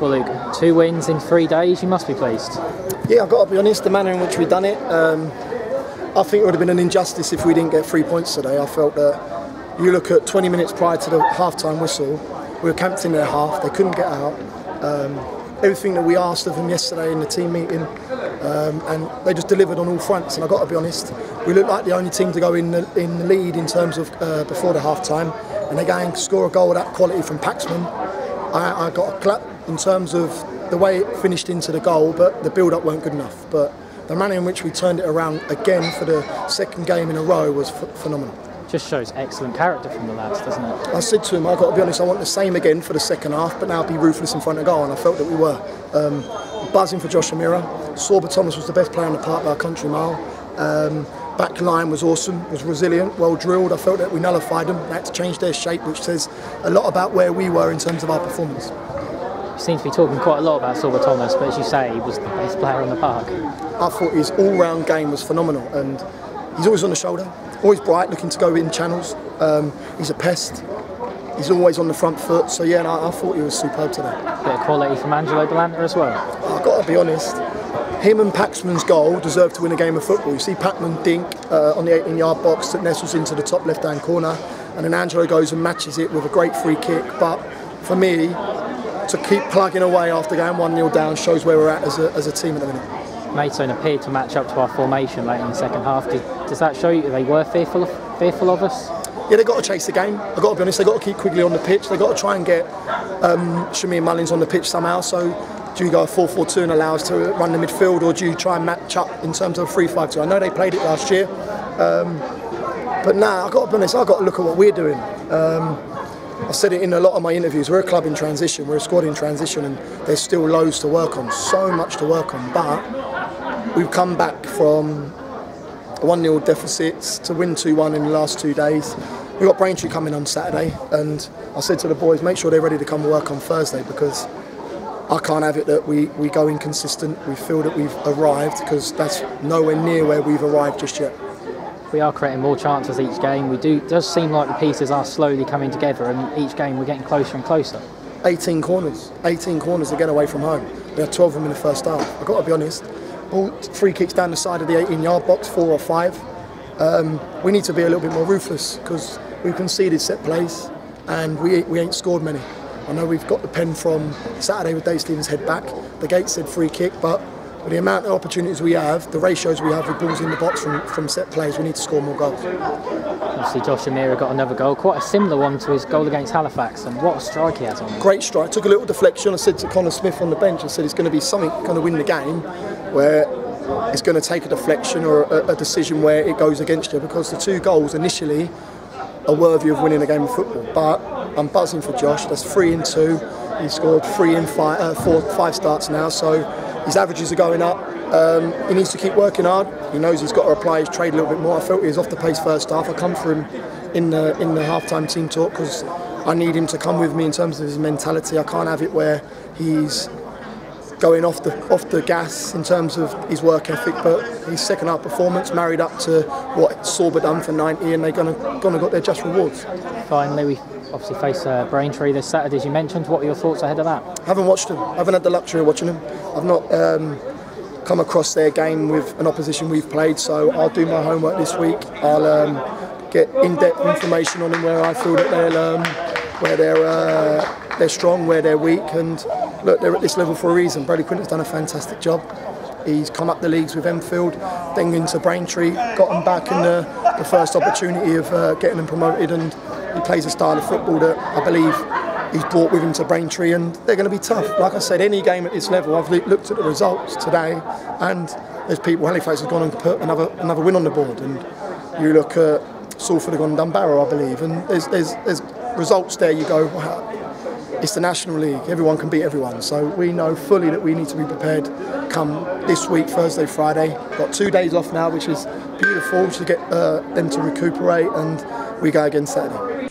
Well, Luke, 2 wins in 3 days, you must be pleased. Yeah, I've got to be honest, the manner in which we've done it, I think it would have been an injustice if we didn't get 3 points today. I felt that you look at 20 minutes prior to the half-time whistle, we were camped in their half, they couldn't get out. Everything that we asked of them yesterday in the team meeting, and they just delivered on all fronts. And I've got to be honest, we looked like the only team to go in the lead in terms of before the half-time, and they go and score a goal of that quality from Paxman. I got a clap in terms of the way it finished into the goal, but the build-up weren't good enough. But the manner in which we turned it around again for the second game in a row was phenomenal. Just shows excellent character from the lads, doesn't it? I said to him, I've got to be honest, I want the same again for the second half, but now be ruthless in front of goal, and I felt that we were. Buzzing for Josh Amira. Sorba Thomas was the best player on the park by a country mile. Back line was awesome, was resilient, well drilled. I felt that we nullified them. They had to change their shape, which says a lot about where we were in terms of our performance. You seem to be talking quite a lot about Sorba Thomas, but as you say, he was the best player on the park. I thought his all-round game was phenomenal, and he's always on the shoulder, always bright, looking to go in channels. He's a pest. He's always on the front foot. So yeah, I thought he was superb today. Bit of quality from Angelo Balanta as well. I've got to be honest. Him and Paxman's goal deserve to win a game of football. You see Paxman dink on the 18-yard box that nestles into the top left-hand corner, and then Angelo goes and matches it with a great free kick. But for me, to keep plugging away after going 1-0 down shows where we're at as a team at the minute. Maidstone appeared to match up to our formation late in the second half. Does that show you they were fearful of us? Yeah, they've got to chase the game. I've got to be honest, they've got to keep Quigley on the pitch. They've got to try and get Shamir Mullins on the pitch somehow. So do you go a 4-4-2 and allow us to run the midfield, or do you try and match up in terms of a 3-5-2? I know they played it last year, but now I've got to be honest, I've got to look at what we're doing. I said it in a lot of my interviews, we're a club in transition, we're a squad in transition, and there's still loads to work on, so much to work on. But we've come back from 1-0 deficits to win 2-1 in the last 2 days. We've got Braintree coming on Saturday, and I said to the boys, make sure they're ready to come and work on Thursday, because I can't have it that we go inconsistent, we feel that we've arrived, because that's nowhere near where we've arrived just yet. We are creating more chances each game. It does seem like the pieces are slowly coming together, and each game we're getting closer and closer. 18 corners to get away from home. We had 12 of them in the first half. I've got to be honest, ball, free kicks down the side of the 18-yard box, 4 or 5. We need to be a little bit more ruthless, because we've conceded set plays and we ain't scored many. I know we've got the pen from Saturday with Dave Stevens' head back. The gate said free kick, but with the amount of opportunities we have, the ratios we have with balls in the box from set plays, we need to score more goals. Obviously Josh Amira got another goal, quite a similar one to his goal against Halifax, and what a strike he has on him. Great strike, took a little deflection. I said to Connor Smith on the bench, I said it's going to be something going to win the game where it's going to take a deflection or a decision where it goes against you, because the 2 goals initially are worthy of winning a game of football. But I'm buzzing for Josh. That's 3 in 2. He scored 3 in 5 starts now, so his averages are going up. He needs to keep working hard. He knows he's got to apply his trade a little bit more. I felt he was off the pace first half. I come for him in the half-time team talk, because I need him to come with me in terms of his mentality. I can't have it where he's going off the gas in terms of his work ethic, but his second half performance married up to what Sorba done for 90, and they're gonna got their just rewards. Finally, we obviously face Braintree this Saturday, as you mentioned. What are your thoughts ahead of that? I haven't watched them. I haven't had the luxury of watching them. I've not come across their game with an opposition we've played, so I'll do my homework this week. I'll get in-depth information on them where I feel that they're strong, where they're weak, and look, they're at this level for a reason. Bradley Quinton's done a fantastic job. He's come up the leagues with Enfield, then into Braintree, got them back in the first opportunity of getting them promoted, and he plays a style of football that I believe he's brought with him to Braintree, and they're going to be tough. Like I said, any game at this level, I've looked at the results today, and there's people, Halifax has gone and put another win on the board, and you look at Salford have gone and done Barrow, I believe, and there's results there. You go, wow, it's the National League, everyone can beat everyone, so we know fully that we need to be prepared come this week, Thursday, Friday. Got 2 days off now, which is beautiful to get them to recuperate, and we go again Saturday.